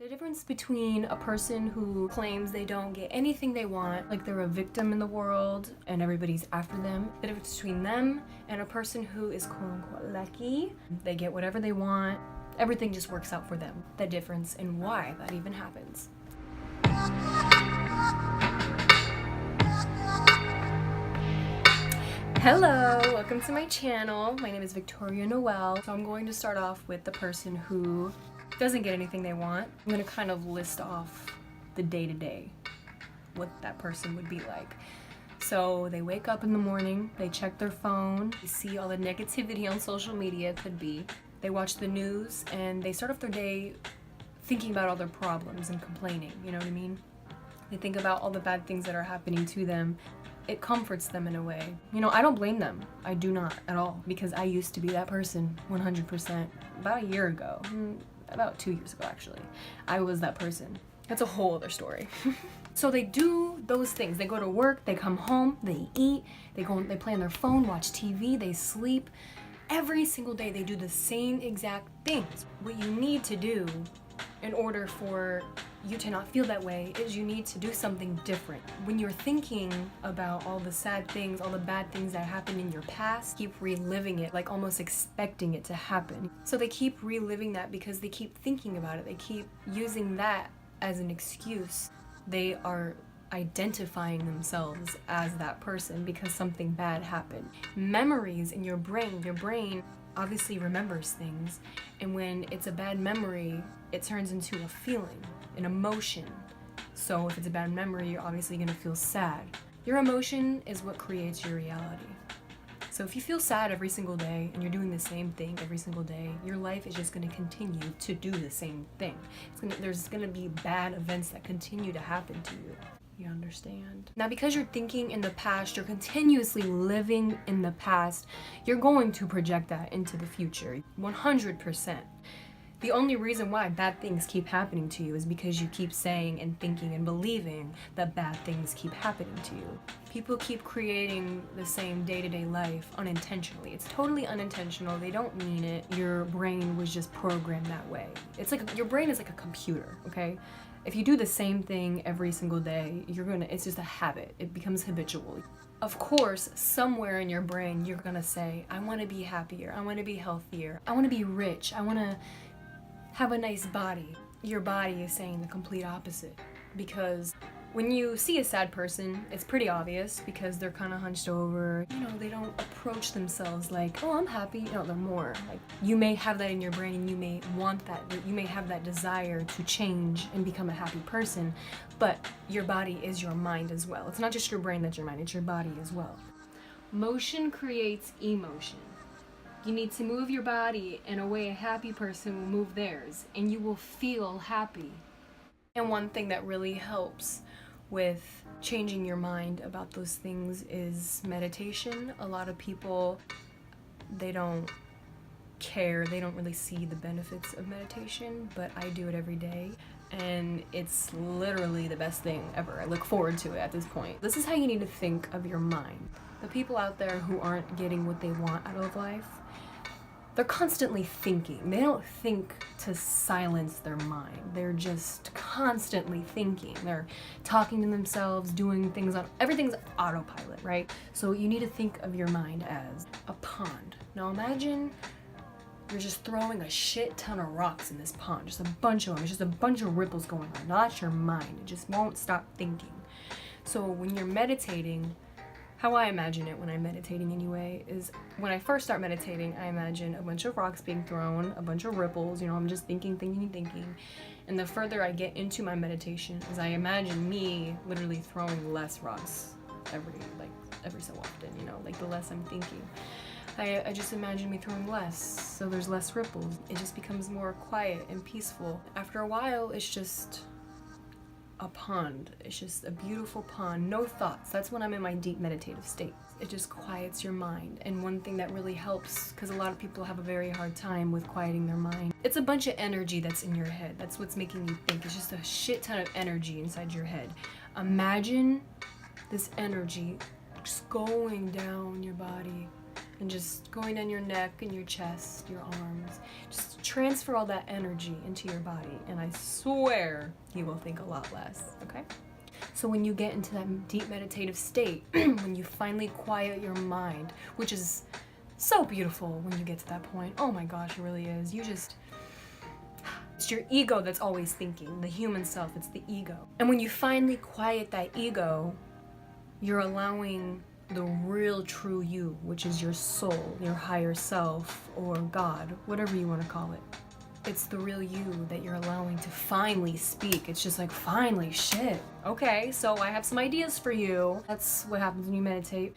The difference between a person who claims they don't get anything they want, like they're a victim in the world and everybody's after them, the difference between them and a person who is quote unquote lucky, they get whatever they want, everything just works out for them. The difference and why that even happens. Hello, welcome to my channel. My name is Victoria Noel. So I'm going to start off with the person who doesn't get anything they want. I'm going to kind of list off the day-to-day, what that person would be like. So they wake up in the morning, they check their phone, they see all the negativity on social media, could be. They watch the news and they start off their day thinking about all their problems and complaining, you know what I mean? They think about all the bad things that are happening to them. It comforts them in a way. You know, I don't blame them. I do not at all, because I used to be that person 100%. About a year ago, about 2 years ago actually, I was that person. That's a whole other story. So they do those things. They go to work, they come home, they eat, they play on their phone, watch TV, they sleep. Every single day they do the same exact things. What you need to do in order for you to not feel that way is you need to do something different. When you're thinking about all the sad things, all the bad things that happened in your past, keep reliving it, like almost expecting it to happen. So they keep reliving that because they keep thinking about it. They keep using that as an excuse. They are identifying themselves as that person because something bad happened. Memories in your brain obviously remembers things, and when it's a bad memory, it turns into a feeling, an emotion. So if it's a bad memory, you're obviously gonna feel sad. Your emotion is what creates your reality. So if you feel sad every single day and you're doing the same thing every single day, your life is just gonna continue to do the same thing. There's gonna be bad events that continue to happen to you. You understand? Now, because you're thinking in the past, you're continuously living in the past, you're going to project that into the future, 100%. The only reason why bad things keep happening to you is because you keep saying and thinking and believing that bad things keep happening to you. People keep creating the same day-to-day life unintentionally. It's totally unintentional. They don't mean it. Your brain was just programmed that way. It's like your brain is like a computer, okay? If you do the same thing every single day, it's just a habit. It becomes habitual. Of course, somewhere in your brain, you're gonna say, I wanna be happier, I wanna be healthier, I wanna be rich, I wanna have a nice body. Your body is saying the complete opposite, because when you see a sad person, it's pretty obvious because they're kind of hunched over. You know, they don't approach themselves like, oh, I'm happy. No, they're more like, you may have that in your brain and you may want that. You may have that desire to change and become a happy person, but your body is your mind as well. It's not just your brain that's your mind, it's your body as well. Motion creates emotion. You need to move your body in a way a happy person will move theirs, and you will feel happy. And one thing that really helps with changing your mind about those things is meditation. A lot of people, they don't care, they don't really see the benefits of meditation, but I do it every day, and it's literally the best thing ever. I look forward to it at this point. This is how you need to think of your mind. The people out there who aren't getting what they want out of life, they're constantly thinking. They don't think to silence their mind. They're just constantly thinking. They're talking to themselves, doing things everything's autopilot, right? So you need to think of your mind as a pond. Now imagine you're just throwing a shit ton of rocks in this pond, just a bunch of them. It's just a bunch of ripples going on. Now that's your mind. It just won't stop thinking. So when you're meditating, how I imagine it when I'm meditating anyway, is when I first start meditating, I imagine a bunch of rocks being thrown, a bunch of ripples, you know, I'm just thinking. And the further I get into my meditation, is I imagine me literally throwing less rocks every so often, you know, like the less I'm thinking. I just imagine me throwing less, so there's less ripples. It just becomes more quiet and peaceful. After a while, it's just a pond. It's just a beautiful pond, no thoughts. That's when I'm in my deep meditative state. It just quiets your mind. And one thing that really helps, because a lot of people have a very hard time with quieting their mind, it's a bunch of energy that's in your head. That's what's making you think. It's just a shit ton of energy inside your head. Imagine this energy just going down your body, and just going down your neck and your chest, your arms. Just transfer all that energy into your body, and I swear you will think a lot less, okay? So when you get into that deep meditative state, when you finally quiet your mind, which is so beautiful when you get to that point, oh my gosh, it really is. It's your ego that's always thinking, the human self, it's the ego. And when you finally quiet that ego, you're allowing the real true you, which is your soul, your higher self, or God, whatever you want to call it. It's the real you that you're allowing to finally speak. It's just like, finally, shit. Okay, so I have some ideas for you. That's what happens when you meditate.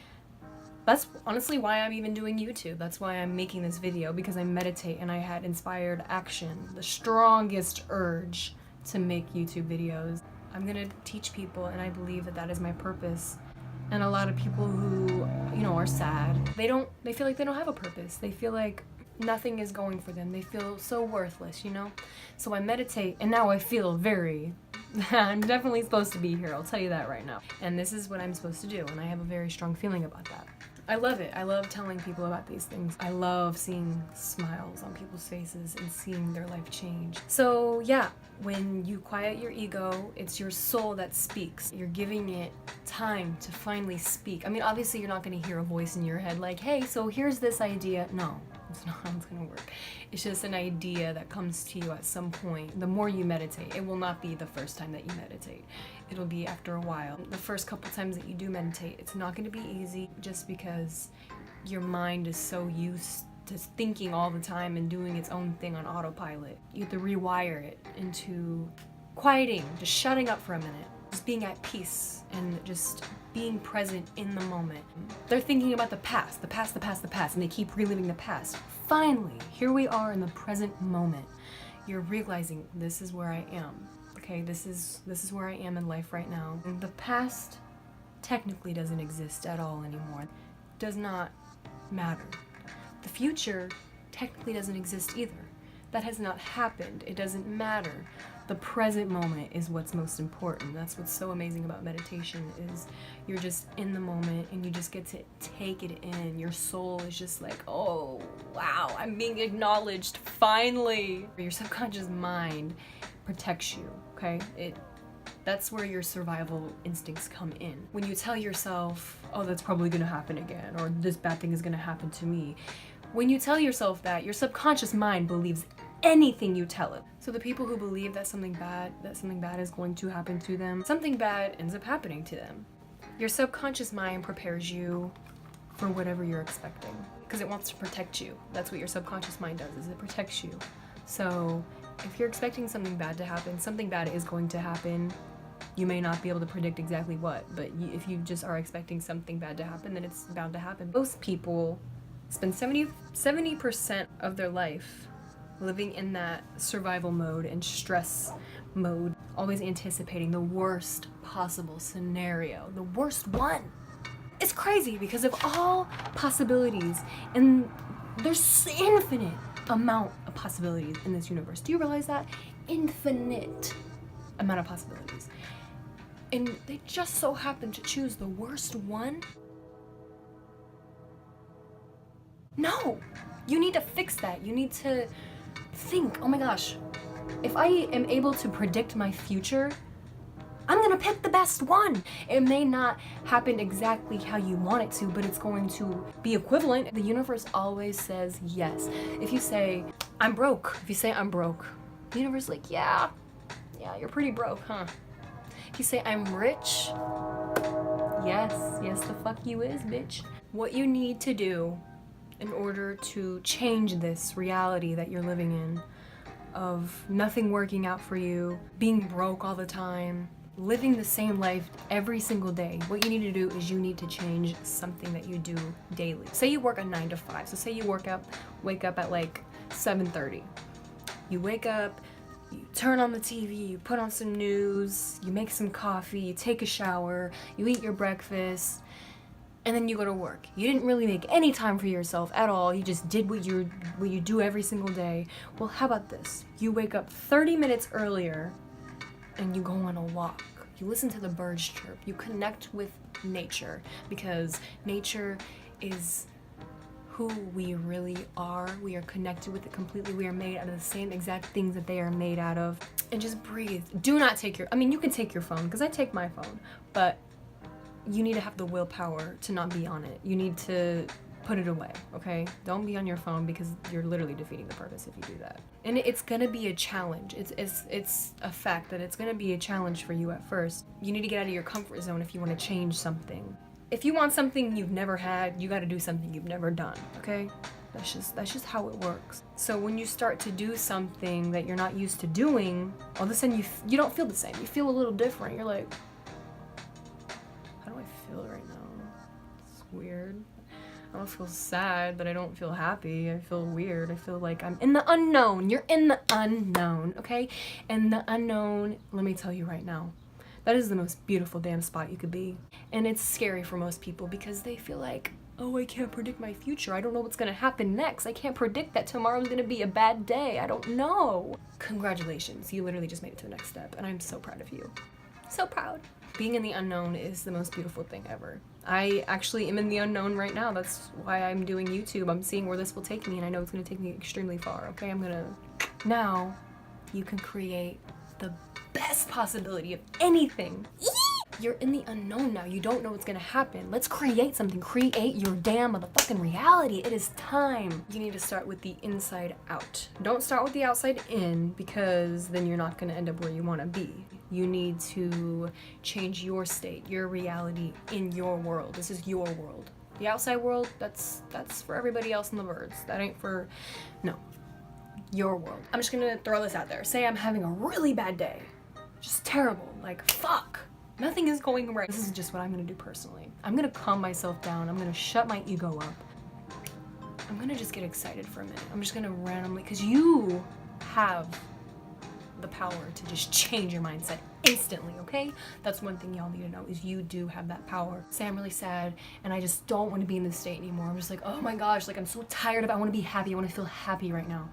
That's honestly why I'm even doing YouTube. That's why I'm making this video, because I meditate and I had inspired action, the strongest urge to make YouTube videos. I'm gonna teach people, and I believe that that is my purpose. And a lot of people who, are sad, they feel like they don't have a purpose. They feel like nothing is going for them. They feel so worthless, So I meditate, and now I feel I'm definitely supposed to be here, I'll tell you that right now. And this is what I'm supposed to do, and I have a very strong feeling about that. I love it. I love telling people about these things. I love seeing smiles on people's faces and seeing their life change. So yeah, when you quiet your ego, it's your soul that speaks. You're giving it time to finally speak. I mean, obviously you're not gonna hear a voice in your head like, hey, so here's this idea. No, it's not how it's gonna work. It's just an idea that comes to you at some point. The more you meditate, it will not be the first time that you meditate. It'll be after a while. The first couple times that you do meditate, it's not gonna be easy just because your mind is so used to thinking all the time and doing its own thing on autopilot. You have to rewire it into quieting, just shutting up for a minute, just being at peace and just being present in the moment. They're thinking about the past, and they keep reliving the past. Finally, here we are in the present moment. You're realizing this is where I am. Okay, this is where I am in life right now. And the past technically doesn't exist at all anymore. It does not matter. The future technically doesn't exist either. That has not happened. It doesn't matter. The present moment is what's most important. That's what's so amazing about meditation, is you're just in the moment and you just get to take it in. Your soul is just like, oh, wow, I'm being acknowledged, finally. Your subconscious mind protects you, okay? That's where your survival instincts come in. When you tell yourself, oh, that's probably gonna happen again, or this bad thing is gonna happen to me. When you tell yourself that, your subconscious mind believes anything you tell it. So the people who believe that something bad is going to happen to them, something bad ends up happening to them. Your subconscious mind prepares you for whatever you're expecting, because it wants to protect you. That's what your subconscious mind does, is it protects you. So if you're expecting something bad to happen, something bad is going to happen. You may not be able to predict exactly what, but if you just are expecting something bad to happen, then it's bound to happen. Most people spend 70% of their life living in that survival mode and stress mode, always anticipating the worst possible scenario, the worst one. It's crazy because of all possibilities, and there's infinite amount of possibilities in this universe. Do you realize that? Infinite amount of possibilities. And they just so happen to choose the worst one? No! You need to fix that. You need to think, oh my gosh, if I am able to predict my future, I'm gonna pick the best one. It may not happen exactly how you want it to, but it's going to be equivalent. The universe always says yes. If you say, I'm broke, the universe is like, yeah, you're pretty broke, huh? If you say, I'm rich, yes, the fuck you is, bitch. What you need to do in order to change this reality that you're living in, of nothing working out for you, being broke all the time, living the same life every single day, what you need to do is you need to change something that you do daily. Say you work a 9 to 5, so say you wake up at like 7:30. You wake up, you turn on the TV, you put on some news, you make some coffee, you take a shower, you eat your breakfast, and then you go to work. You didn't really make any time for yourself at all. You just did what you do every single day. Well, how about this? You wake up 30 minutes earlier and you go on a walk. You listen to the birds chirp. You connect with nature, because nature is who we really are. We are connected with it completely. We are made out of the same exact things that they are made out of. And just breathe. Do not take your, I mean, you can take your phone, because I take my phone, but you need to have the willpower to not be on it. You need to put it away, okay? Don't be on your phone, because you're literally defeating the purpose if you do that. And it's gonna be a challenge. It's a fact that it's gonna be a challenge for you at first. You need to get out of your comfort zone if you want to change something. If you want something you've never had, you got to do something you've never done, okay? That's just how it works. So when you start to do something that you're not used to doing, all of a sudden you don't feel the same. You feel a little different. You're like, how do I feel right now? It's weird. I don't feel sad, but I don't feel happy. I feel weird. I feel like I'm in the unknown. You're in the unknown, okay? And the unknown, let me tell you right now, that is the most beautiful damn spot you could be. And it's scary for most people because they feel like, oh, I can't predict my future. I don't know what's gonna happen next. I can't predict that tomorrow's gonna be a bad day. I don't know. Congratulations, you literally just made it to the next step, and I'm so proud of you. So proud. Being in the unknown is the most beautiful thing ever. I actually am in the unknown right now. That's why I'm doing YouTube. I'm seeing where this will take me, and I know it's gonna take me extremely far, okay? Now, you can create the best possibility of anything. You're in the unknown now. You don't know what's gonna happen. Let's create something. Create your damn motherfucking reality. It is time. You need to start with the inside out. Don't start with the outside in, because then you're not gonna end up where you wanna be. You need to change your state, your reality in your world. This is your world. The outside world, that's for everybody else in the birds. That ain't for, no. Your world. I'm just gonna throw this out there. Say I'm having a really bad day. Just terrible. Like, fuck. Nothing is going right. This is just what I'm gonna do personally. I'm gonna calm myself down. I'm gonna shut my ego up. I'm gonna just get excited for a minute. I'm just gonna randomly, because you have the power to just change your mindset instantly, okay? That's one thing y'all need to know, is you do have that power. Say I'm really sad and I just don't want to be in this state anymore. I'm just like, oh my gosh, like I'm so tired of it. I want to be happy. I want to feel happy right now.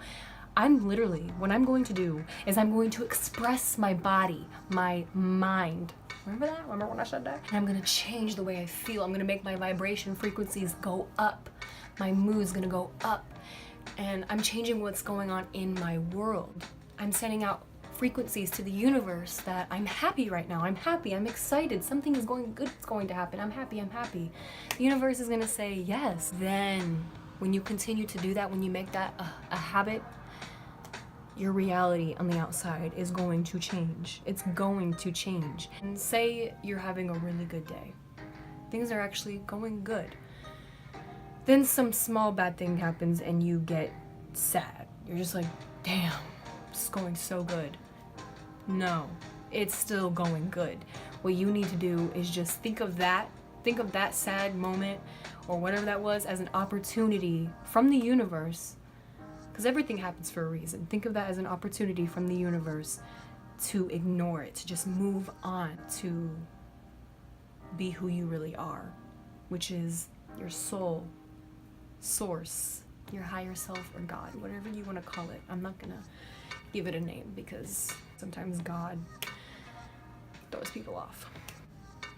I'm literally, what I'm going to do is I'm going to express my body, my mind. Remember that? Remember when I said that? And I'm gonna change the way I feel. I'm gonna make my vibration frequencies go up. My mood's gonna go up. And I'm changing what's going on in my world. I'm sending out frequencies to the universe that I'm happy right now. I'm happy, I'm excited, something is going good, it's going to happen. I'm happy, I'm happy. The universe is gonna say yes. Then, when you continue to do that, when you make that a habit, your reality on the outside is going to change. It's going to change. And say you're having a really good day. Things are actually going good. Then some small bad thing happens and you get sad. You're just like, damn, it's going so good. No, it's still going good. What you need to do is just think of that sad moment or whatever that was as an opportunity from the universe. Because everything happens for a reason. Think of that as an opportunity from the universe to ignore it, to just move on, to be who you really are, which is your soul, source, your higher self, or God, whatever you want to call it. I'm not gonna give it a name because sometimes God throws people off.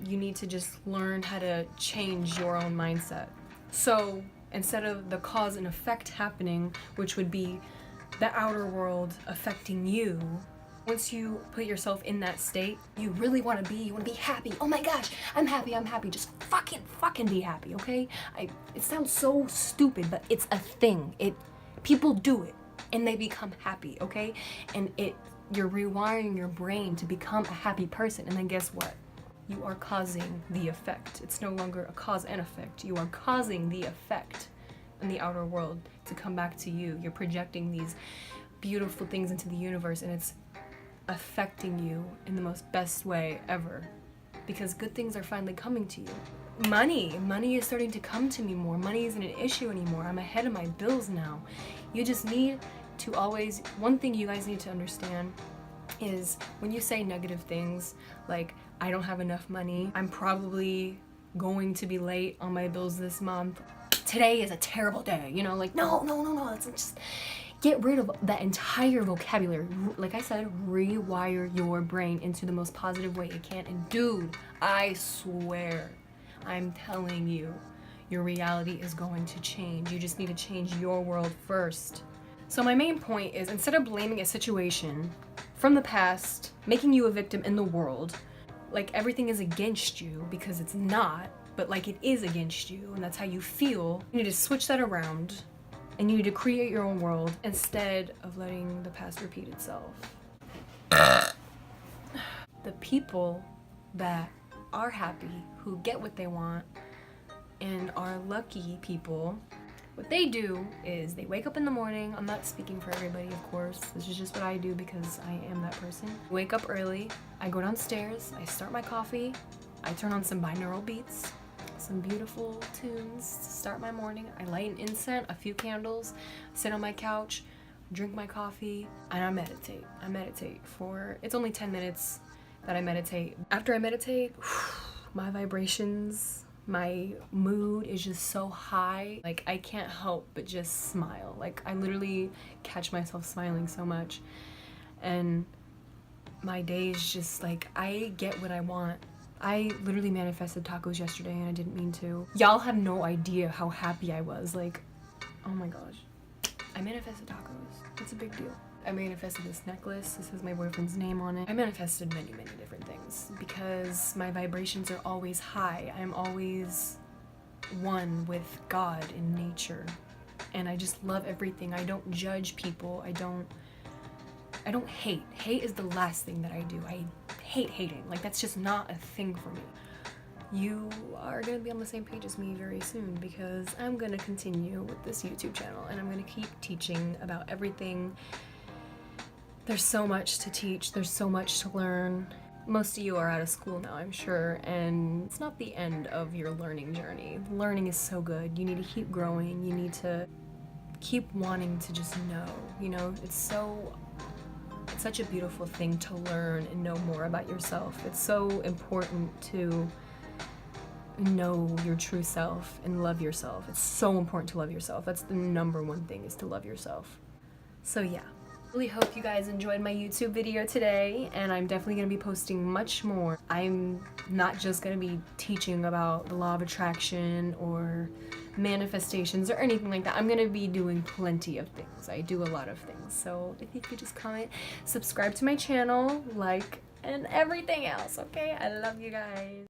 You need to just learn how to change your own mindset. So instead of the cause and effect happening, which would be the outer world affecting you, once you put yourself in that state, you really want to be happy. Oh my gosh, I'm happy. Just fucking be happy, okay? It sounds so stupid, but it's a thing. People do it and they become happy, okay? And you're rewiring your brain to become a happy person, and then guess what? You are causing the effect. It's no longer a cause and effect. You are causing the effect in the outer world to come back to you. You're projecting these beautiful things into the universe, and it's affecting you in the most best way ever, because good things are finally coming to you. Money is starting to come to me more. Money isn't an issue anymore. I'm ahead of my bills now. You just need to always, one thing you guys need to understand is when you say negative things like, I don't have enough money, I'm probably going to be late on my bills this month, today is a terrible day, like, no, let's just get rid of that entire vocabulary. Like I said, rewire your brain into the most positive way it can. And dude, I swear, I'm telling you, your reality is going to change. You just need to change your world first. So my main point is, instead of blaming a situation from the past, making you a victim in the world, like everything is against you, because it's not, but like it is against you and that's how you feel, you need to switch that around and you need to create your own world instead of letting the past repeat itself. The people that are happy, who get what they want, and are lucky people, what they do is they wake up in the morning. I'm not speaking for everybody, of course. This is just what I do because I am that person. Wake up early, I go downstairs, I start my coffee, I turn on some binaural beats, some beautiful tunes to start my morning. I light an incense, a few candles, sit on my couch, drink my coffee, and I meditate. I meditate for, it's only 10 minutes that I meditate. After I meditate, my vibrations, my mood is just so high. Like I can't help but just smile. Like I literally catch myself smiling so much. And my day is just like, I get what I want. I literally manifested tacos yesterday and I didn't mean to. Y'all have no idea how happy I was. Like, oh my gosh. I manifested tacos. It's a big deal. I manifested this necklace. This has my boyfriend's name on it. I manifested many, many different things because my vibrations are always high. I'm always one with God and nature. And I just love everything. I don't judge people. I don't hate. Hate is the last thing that I do. I hate hating. Like that's just not a thing for me. You are gonna be on the same page as me very soon because I'm gonna continue with this YouTube channel and I'm gonna keep teaching about everything. There's so much to teach, there's so much to learn. Most of you are out of school now, I'm sure, and it's not the end of your learning journey. Learning is so good. You need to keep growing. You need to keep wanting to just know, you know? It's such a beautiful thing to learn and know more about yourself. It's so important to know your true self and love yourself. It's so important to love yourself. That's the number one thing, is to love yourself. So yeah. Really hope you guys enjoyed my YouTube video today, and I'm definitely going to be posting much more. I'm not just going to be teaching about the law of attraction or manifestations or anything like that. I'm going to be doing plenty of things. I do a lot of things. So if you could just comment, subscribe to my channel, like, and everything else, okay? I love you guys.